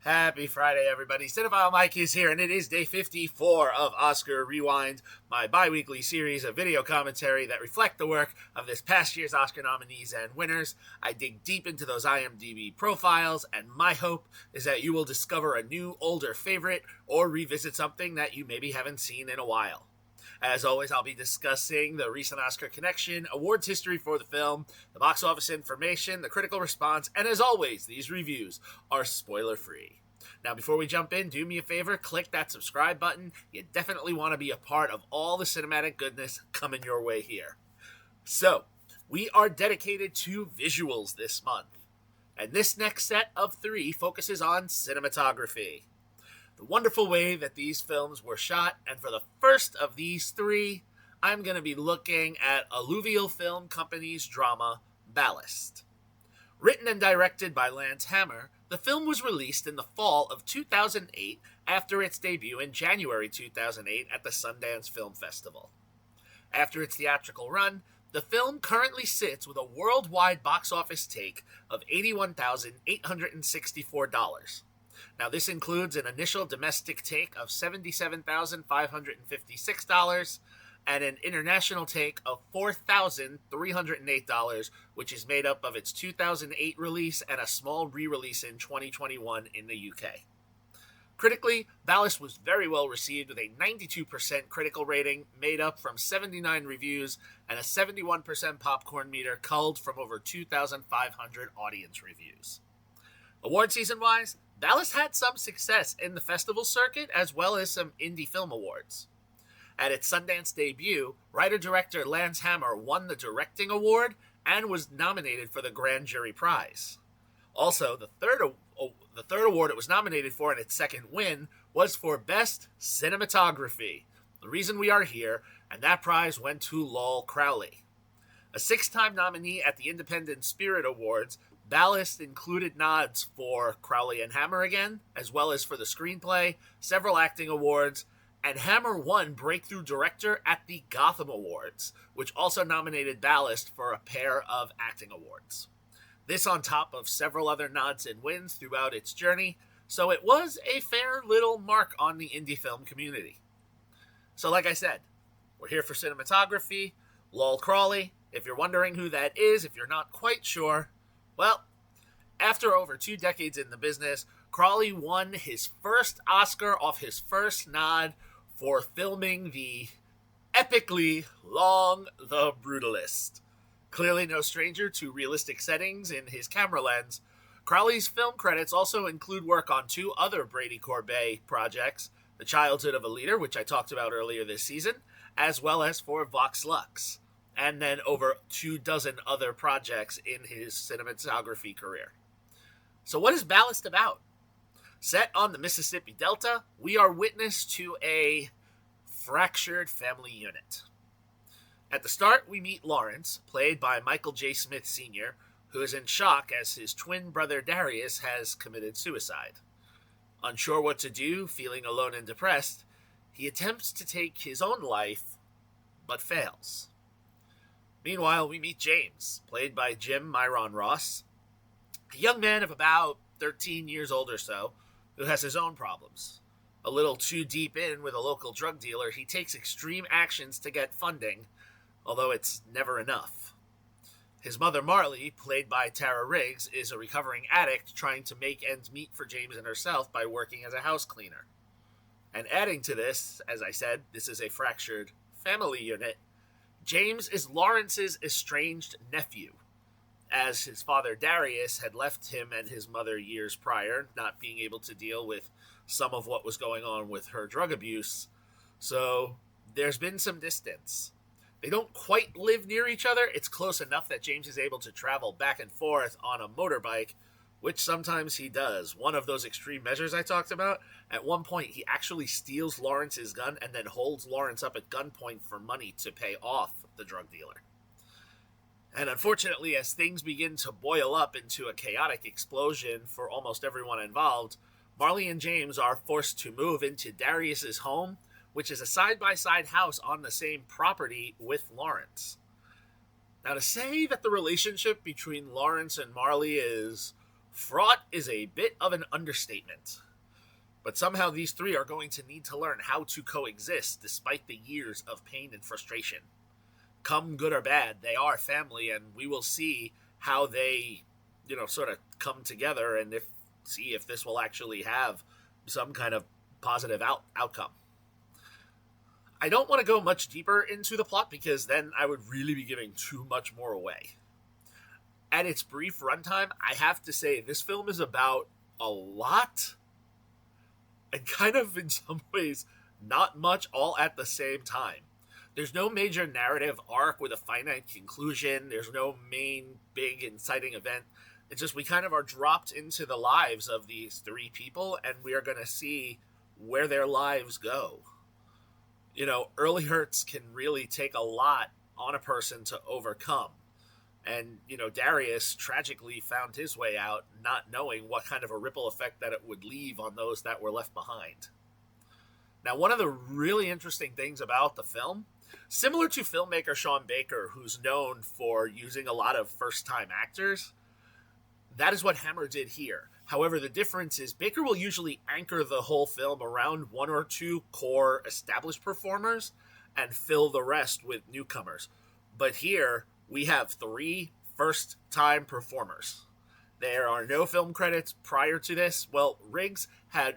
Happy Friday, everybody. Cinephile Mike is here, and it is day 54 of Oscar Rewind, my bi-weekly series of video commentary that reflect the work of this past year's Oscar nominees and winners. I dig deep into those IMDb profiles, and my hope is that you will discover a new, older favorite or revisit something that you maybe haven't seen in a while. As always, I'll be discussing the recent Oscar connection, awards history for the film, the box office information, the critical response, and as always, these reviews are spoiler-free. Now, before we jump in, do me a favor, click that subscribe button. You definitely want to be a part of all the cinematic goodness coming your way here. So, we are dedicated to visuals this month, and this next set of 3 focuses on cinematography. The wonderful way that these films were shot, and for the first of these 3, I'm going to be looking at Alluvial Film Company's drama, Ballast. Written and directed by Lance Hammer, the film was released in the fall of 2008 after its debut in January 2008 at the Sundance Film Festival. After its theatrical run, the film currently sits with a worldwide box office take of $81,864. Now, this includes an initial domestic take of $77,556 and an international take of $4,308, which is made up of its 2008 release and a small re-release in 2021 in the UK. Critically, Ballast was very well received with a 92% critical rating made up from 79 reviews and a 71% popcorn meter culled from over 2,500 audience reviews. Award season-wise, Ballast had some success in the festival circuit as well as some indie film awards. At its Sundance debut, writer-director Lance Hammer won the Directing Award and was nominated for the Grand Jury Prize. Also, the third award it was nominated for, and its second win, was for Best Cinematography, the reason we are here, and that prize went to Lol Crawley. A 6-time nominee at the Independent Spirit Awards, Ballast included nods for Crawley and Hammer again, as well as for the screenplay, several acting awards, and Hammer won Breakthrough Director at the Gotham Awards, which also nominated Ballast for a pair of acting awards. This on top of several other nods and wins throughout its journey, so it was a fair little mark on the indie film community. So like I said, we're here for cinematography, Lol Crawley. If you're wondering who that is, if you're not quite sure, well, after over 2 decades in the business, Crawley won his first Oscar off his first nod for filming the epically long The Brutalist. Clearly no stranger to realistic settings in his camera lens, Crawley's film credits also include work on 2 other Brady Corbet projects, The Childhood of a Leader, which I talked about earlier this season, as well as for Vox Lux, and then over 24 other projects in his cinematography career. So what is Ballast about? Set on the Mississippi Delta, we are witness to a fractured family unit. At the start, we meet Lawrence, played by Michael J. Smith Sr., who is in shock as his twin brother Darius has committed suicide. Unsure what to do, feeling alone and depressed, he attempts to take his own life, but fails. Meanwhile, we meet James, played by Jim Myron Ross, a young man of about 13 years old or so, who has his own problems. A little too deep in with a local drug dealer, he takes extreme actions to get funding, although it's never enough. His mother Marley, played by Tara Riggs, is a recovering addict trying to make ends meet for James and herself by working as a house cleaner. And adding to this, as I said, this is a fractured family unit, James is Lawrence's estranged nephew, as his father Darius had left him and his mother years prior, not being able to deal with some of what was going on with her drug abuse. So there's been some distance. They don't quite live near each other. It's close enough that James is able to travel back and forth on a motorbike, which sometimes he does. One of those extreme measures I talked about, at one point he actually steals Lawrence's gun and then holds Lawrence up at gunpoint for money to pay off the drug dealer. And unfortunately, as things begin to boil up into a chaotic explosion for almost everyone involved, Marley and James are forced to move into Darius's home, which is a side-by-side house on the same property with Lawrence. Now, to say that the relationship between Lawrence and Marley is Fraught is a bit of an understatement, but somehow these three are going to need to learn how to coexist despite the years of pain and frustration. Come good or bad, they are family, and we will see how they, sort of come together and see if this will actually have some kind of positive outcome. I don't want to go much deeper into the plot because then I would really be giving too much more away. At its brief runtime, I have to say this film is about a lot and kind of in some ways not much all at the same time. There's no major narrative arc with a finite conclusion. There's no main big inciting event. It's just we kind of are dropped into the lives of these three people, and we are going to see where their lives go. Early hurts can really take a lot on a person to overcome. And, Darius tragically found his way out, not knowing what kind of a ripple effect that it would leave on those that were left behind. Now, one of the really interesting things about the film, similar to filmmaker Sean Baker, who's known for using a lot of first-time actors, that is what Hammer did here. However, the difference is Baker will usually anchor the whole film around one or two core established performers and fill the rest with newcomers. But here, we have three first-time performers. There are no film credits prior to this. Well, Riggs had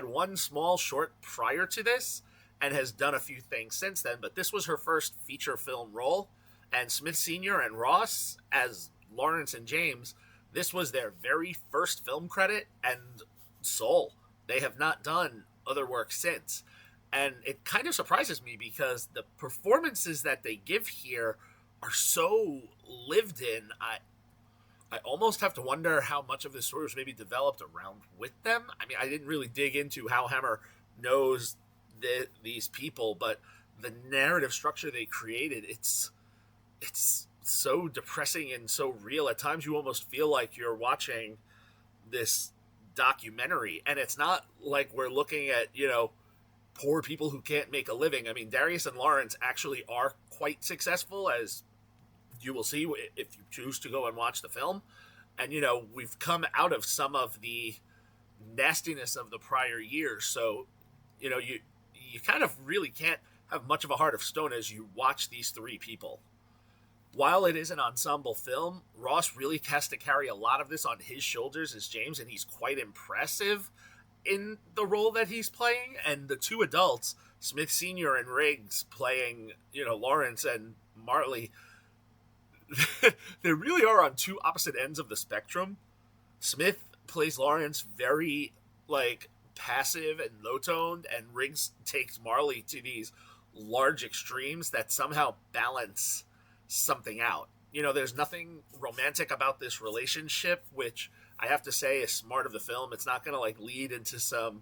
one small short prior to this and has done a few things since then, but this was her first feature film role. And Smith Sr. and Ross, as Lawrence and James, this was their very first film credit and sole. They have not done other work since. And it kind of surprises me because the performances that they give here are so lived in. I almost have to wonder how much of this story was maybe developed around with them. I mean, I didn't really dig into how Hammer knows these people, but the narrative structure they created, it's so depressing and so real. At times you almost feel like you're watching this documentary, and it's not like we're looking at, poor people who can't make a living. I mean, Darius and Lawrence actually are quite successful, as you will see if you choose to go and watch the film. And, we've come out of some of the nastiness of the prior years. So, you kind of really can't have much of a heart of stone as you watch these three people. While it is an ensemble film, Ross really has to carry a lot of this on his shoulders as James, and he's quite impressive in the role that he's playing. And the two adults, Smith Sr. and Riggs, playing, Lawrence and Marley, they really are on two opposite ends of the spectrum. Smith plays Lawrence very, passive and low-toned, and Riggs takes Marley to these large extremes that somehow balance something out. There's nothing romantic about this relationship, which I have to say is smart of the film. It's not going to, lead into some,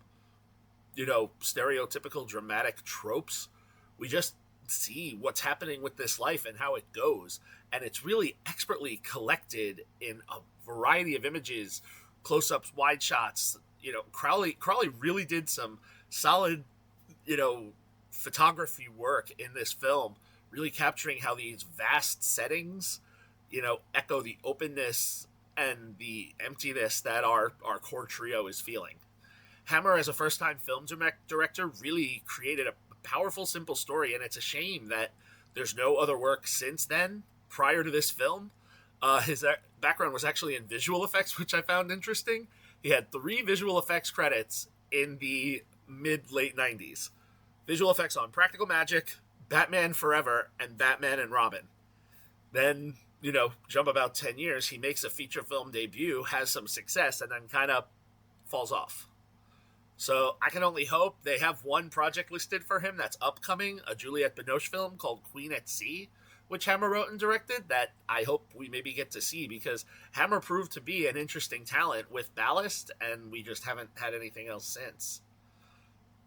stereotypical dramatic tropes. We just see what's happening with this life and how it goes. And it's really expertly collected in a variety of images, close-ups, wide shots. Crawley really did some solid, photography work in this film, really capturing how these vast settings, echo the openness and the emptiness that our core trio is feeling. Hammer, as a first-time film director, really created a powerful, simple story, and it's a shame that there's no other work since then, prior to this film. His background was actually in visual effects, which I found interesting. He had 3 visual effects credits in the mid-late 90s. Visual effects on Practical Magic, Batman Forever, and Batman and Robin. Then, jump about 10 years, he makes a feature film debut, has some success, and then kind of falls off. So I can only hope they have one project listed for him that's upcoming, a Juliette Binoche film called Queen at Sea, which Hammer wrote and directed, that I hope we maybe get to see, because Hammer proved to be an interesting talent with Ballast, and we just haven't had anything else since.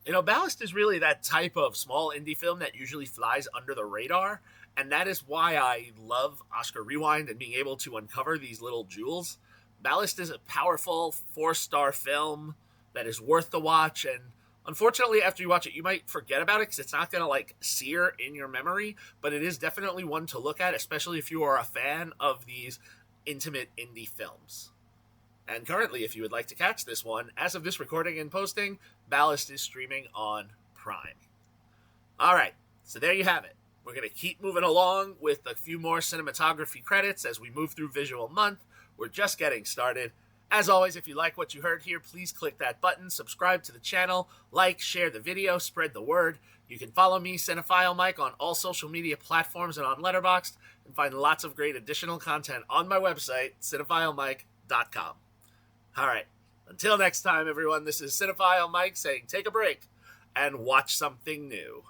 Ballast is really that type of small indie film that usually flies under the radar, and that is why I love Oscar Rewind and being able to uncover these little jewels. Ballast is a powerful 4-star film that is worth the watch, and unfortunately, after you watch it, you might forget about it because it's not going to sear in your memory, but it is definitely one to look at, especially if you are a fan of these intimate indie films. And currently, if you would like to catch this one, as of this recording and posting, Ballast is streaming on Prime. All right, so there you have it. We're going to keep moving along with a few more cinematography credits as we move through Visual Month. We're just getting started. As always, if you like what you heard here, please click that button, subscribe to the channel, like, share the video, spread the word. You can follow me, Cinephile Mike, on all social media platforms and on Letterboxd, and find lots of great additional content on my website, cinephilemike.com. All right, until next time, everyone, this is Cinephile Mike saying take a break and watch something new.